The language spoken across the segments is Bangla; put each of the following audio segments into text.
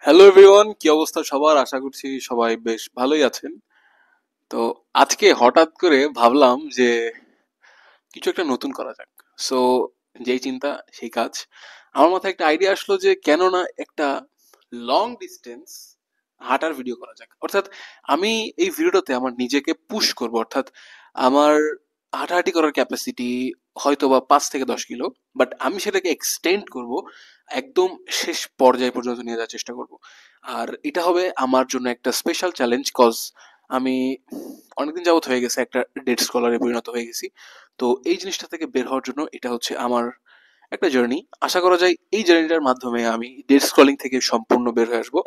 হ্যালো এভরিওয়ান, কি অবস্থা সবার? আশা করছি সবাই বেশ ভালোই আছেন। তো আজকে হঠাৎ করে ভাবলাম যে কিছু একটা নতুন করা যাক। সো যেই চিন্তা সেই কাজ। আমার মাথায় একটা আইডিয়া আসলো যে কেন না একটা লং ডিস্টেন্স হাঁটার ভিডিও করা যাক। অর্থাৎ আমি এই ভিডিওটাতে আমার নিজেকে পুশ করব, অর্থাৎ আমার হাঁটাহাঁটি করার ক্যাপাসিটি হয়তো বা 5 থেকে 10 কিলো, বাট আমি সেটাকে এক্সটেন্ড করব, একদম শেষ পর্যায় পর্যন্ত নিয়ে যাওয়ার চেষ্টা করব। আর এটা হবে আমার জন্য একটা স্পেশাল চ্যালেঞ্জ, কজ আমি অনেকদিন যাবত হয়ে গেছে একটা ডেড স্কলারে পরিণত হয়ে গেছি। তো এই জিনিসটা থেকে বের হওয়ার জন্য এটা হচ্ছে আমার একটা জার্নি। আশা করা যায় এই জার্নিটার মাধ্যমে আমি ডেড স্ক্রলিং থেকে সম্পূর্ণ বের হয়ে আসবো।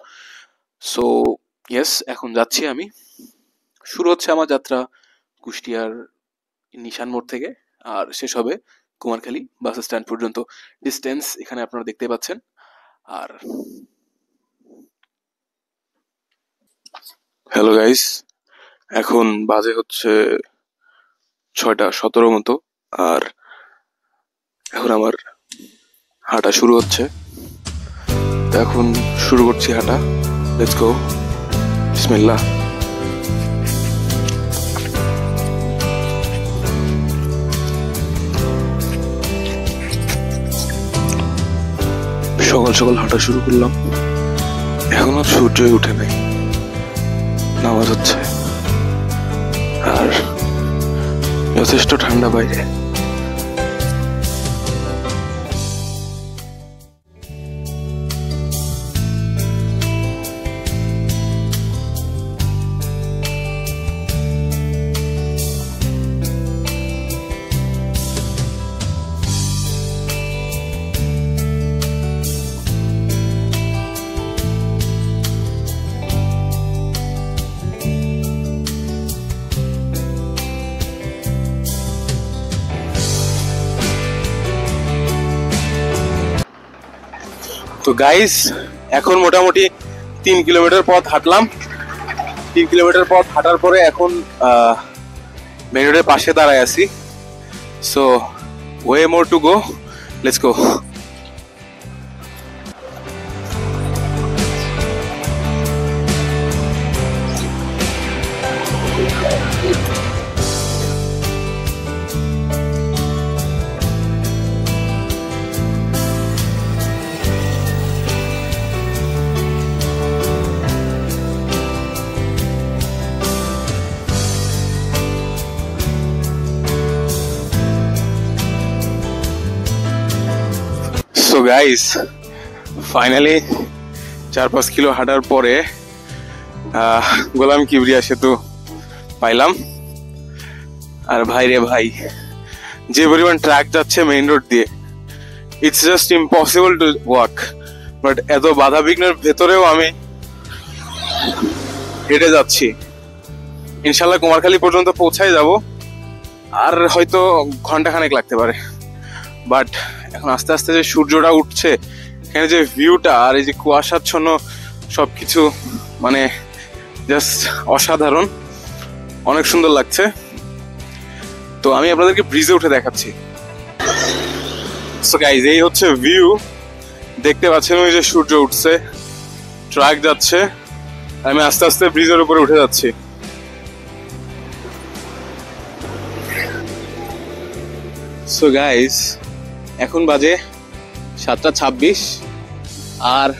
সো ইয়েস, এখন যাচ্ছি আমি। শুরু হচ্ছে আমার যাত্রা কুষ্টিয়ার নিশান মোড় থেকে, আর শেষ হবে কুমারখালী বাস স্ট্যান্ড পর্যন্ত। ডিস্টেন্স এখানে আপনারা দেখতে পাচ্ছেন। আর হ্যালো গাইস, এখন বাজে হচ্ছে 6টা 17 মতো। আর এখন আমার হাঁটা শুরু হচ্ছে। তো এখন শুরু করছি হাঁটা। লেটস গো, বিসমিল্লাহ। সকাল সকাল হাঁটা শুরু করলাম, এখনো সূর্যই উঠে নাই, নামাজ হচ্ছে, আর যথেষ্ট ঠান্ডা বাইরে। তো গাইস, এখন মোটামুটি 3 কিলোমিটার পথ হাঁটলাম। 3 কিলোমিটার পথ হাঁটার পরে এখন মেন রোডের পাশে দাঁড়ায় আছি। So way more to go, let's go. So guys, finally 4-5 kilo হাঁটার পরে গোলাম কিবরিয়া সেতু পাইলাম। আর ভাই রে ভাই, যে পরিমাণ ট্রাক যাচ্ছে মেইন রোড দিয়ে, it's just impossible to walk. But এত বাধা বিঘ্নের ভেতরেও আমি হেঁটে যাচ্ছি। ইনশাল্লাহ কুমারখালী পর্যন্ত পৌঁছাই যাব, আর হয়তো ঘন্টাখানেক লাগতে পারে। বাট এখন আস্তে আস্তে যে সূর্যটা উঠছে, এখানে যে ভিউটা, আর এই যে কুয়াশাচ্ছন্ন সবকিছু, মানে জাস্ট অসাধারণ, অনেক সুন্দর লাগছে। তো আমি আপনাদেরকে ব্রিজে উঠে দেখাচ্ছি। সো গাইজ, এই হচ্ছে ভিউ। দেখতে পাচ্ছেন ওই যে সূর্য উঠছে, ট্রাক যাচ্ছে, আমি আস্তে আস্তে ব্রিজের উপরে উঠে যাচ্ছি। সো গাইজ, এখন বাজে 7টা 26, আর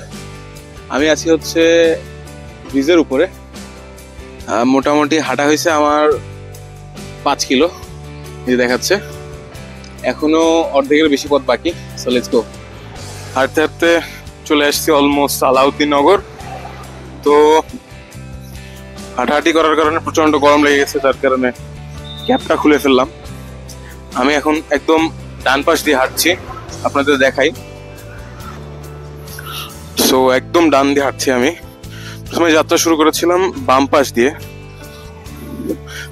আমি আছি হচ্ছে ব্রিজের উপরে। মোটামুটি হাঁটা হয়েছে আমার 5 কিলো, এই দেখাচ্ছে। এখনো অর্ধেকের বেশি পথ বাকি। So let's go. হাঁটতে হাঁটতে চলে আসছি অলমোস্ট আলাউদ্দিন নগর। তো হাঁটাহাঁটি করার কারণে প্রচন্ড গরম লেগে গেছে, যার কারণে ক্যাপটা খুলে ফেললাম। আমি এখন একদম ডান পাশ দিয়ে হাঁটছি, আপনাদের দেখাই। সো একদম ডান দিয়ে হাঁটছি আমি। প্রথমে যাত্রা শুরু করেছিলাম বাম পাশ দিয়ে,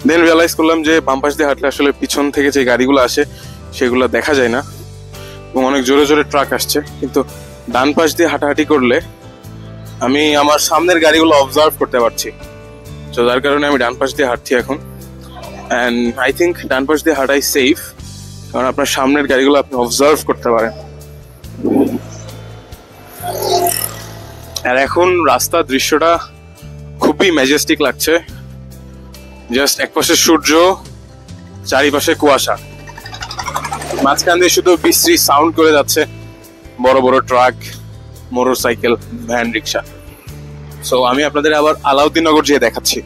দেন রিয়ালাইজ করলাম যে বাম পাশ দিয়ে হাঁটলে আসলে পিছন থেকে যে গাড়িগুলো আসে সেগুলো দেখা যায় না, এবং অনেক জোরে জোরে ট্রাক আসছে। কিন্তু ডান পাশ দিয়ে হাঁটাহাঁটি করলে আমি আমার সামনের গাড়িগুলো অবজার্ভ করতে পারছি। তো যার কারণে আমি ডান পাশ দিয়ে হাঁটছি এখন। অ্যান্ড আই থিঙ্ক ডান পাশ দিয়ে হাঁটাই সেফ, কারণ আপনার সামনের গাড়িগুলো আপনি অবজার্ভ করতে পারেন। আর এখন রাস্তার দৃশ্যটা খুবই ম্যাজেস্টিক লাগছে। জাস্ট একপাশে সূর্য, চারিপাশে কুয়াশা, মাঝখান দিয়ে শুধু বিশ্রী সাউন্ড করে যাচ্ছে বড় বড় ট্রাক, মোটর সাইকেল, ভ্যান, রিক্সা। সো আমি আপনাদের আবার আলাউদ্দিননগর যেয়ে দেখাচ্ছি।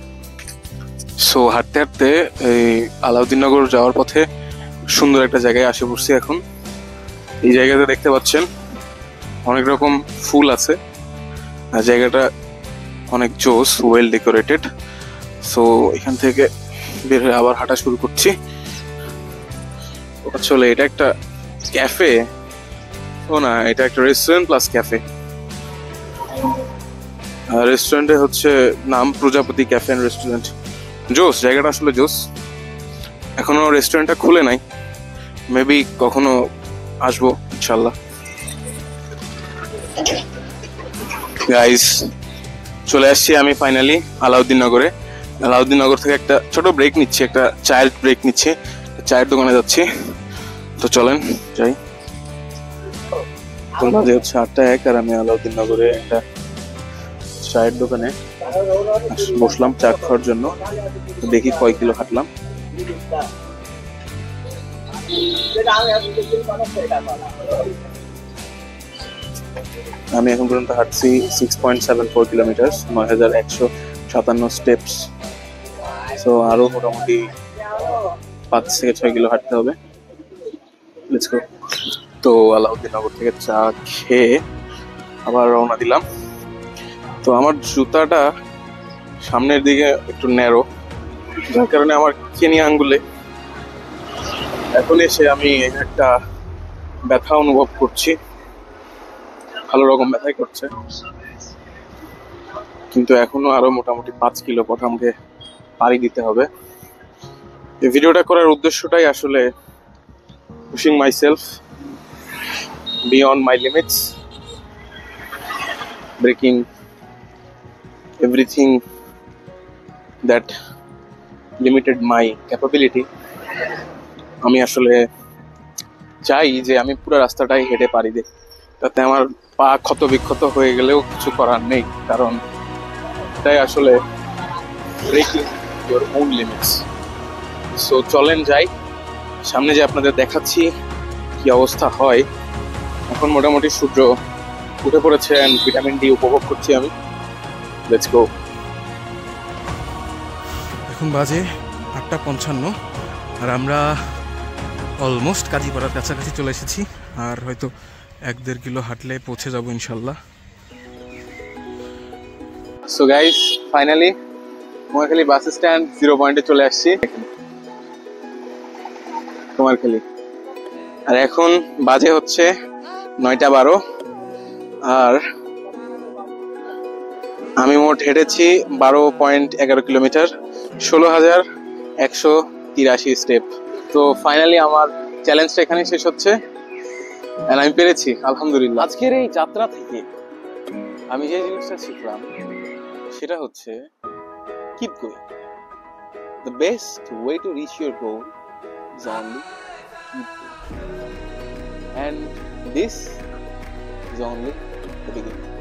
সো হাঁটতে হাঁটতে এই আলাউদ্দিননগর যাওয়ার পথে সুন্দর একটা জায়গায় আসে পড়ছি এখন। এই জায়গাতে দেখতে পাচ্ছেন অনেক রকম ফুল আছে, আর জায়গাটা অনেক জোস, ওয়েল ডেকোরেটেড। সো এখান থেকে বের হয়ে আবার হাঁটা শুরু করছি। আসলে এটা একটা ক্যাফে, ও না, এটা একটা রেস্টুরেন্ট প্লাস ক্যাফে। রেস্টুরেন্টে হচ্ছে নাম প্রজাপতি ক্যাফে এন্ড রেস্টুরেন্ট। জোস, জায়গাটা আসলে জোস। এখনো রেস্টুরেন্টটা খুলে নাই, মেবি কখনো আসবো ইনশাল্লাহ। গাইস, চলে আসছি আমি ফাইনালি আলাউদ্দিননগরে। আলাউদ্দিননগর থেকে একটা ছোট ব্রেক নিচ্ছি, একটা চায়ের ব্রেক নিচ্ছি, চায়ের দোকানে যাচ্ছি। তো চলেন যাই। বাজে হচ্ছে 8:01 আর আমি আলাউদ্দিননগরে একটা চায়ের দোকানে বসলাম চা খাওয়ার জন্য। দেখি কয় কিলো হাঁটলাম। আমি এখন পর্যন্ত হাঁটছি 6.74 কিলোমিটার, 9157 স্টেপস। সো আরো মোটামুটি 5 থেকে 6 কিলো হাঁটতে হবে। Let's go. তো আলাউদ্দিননগর থেকে চা খেয়ে আবার রওনা দিলাম। তো আমার জুতাটা সামনের দিকে একটু ন্যারো, যার কারণে আমার কেনি আঙ্গুলে এখন এসে আমি একটা ব্যথা অনুভব করছি, ভালো রকম ব্যথাই করছে। কিন্তু এখনো আরো মোটামুটি 5 কিলো পথ আমাকে পাড়ি দিতে হবে। এই ভিডিওটা করার উদ্দেশ্যটাই আসলে pushing myself beyond my limits, breaking everything that limited my capability. আমি আসলে চাই যে আমি পুরো রাস্তাটাই হেঁটে পাড়ি দিই, তাতে আমার পা ক্ষত বিক্ষত হয়ে গেলেও কিছু করার নেই, কারণ এটাই আসলে breaking your own limits. So চলেন যাই, সামনে যে আপনাদের দেখাচ্ছি কি অবস্থা হয়। এখন মোটামুটি সূর্য উঠে পড়েছে এন্ড ভিটামিন ডি উপভোগ করছি আমি। Let's go. এখন বাজে 8:55 আর আমরা অলমোস্ট কাজীপাড়ার কাছাকাছি চলে এসেছি। আর হয়তো 1-1.5 কিলো হাঁটলে পৌঁছে যাবো ইনশাল্লাহ। So guys, finally Kumarkhali bus stand 0 পয়েন্টে চলে আসছি, কুমারখালী। আর এখন বাজে হচ্ছে 9:12 আর আমি মোট হেঁটেছি 12.11 কিলোমিটার, 16,183 স্টেপ। তো ফাইনালি আমার চ্যালেঞ্জটা এখানে শেষ হচ্ছে, আর আমি পেরেছি আলহামদুলিল্লাহ। আজকের এই যাত্রা থেকে আমি যে জিনিসটা শিখলাম সেটা হচ্ছে keep going. The best way to reach your goal is only keep going, and this is only the beginning.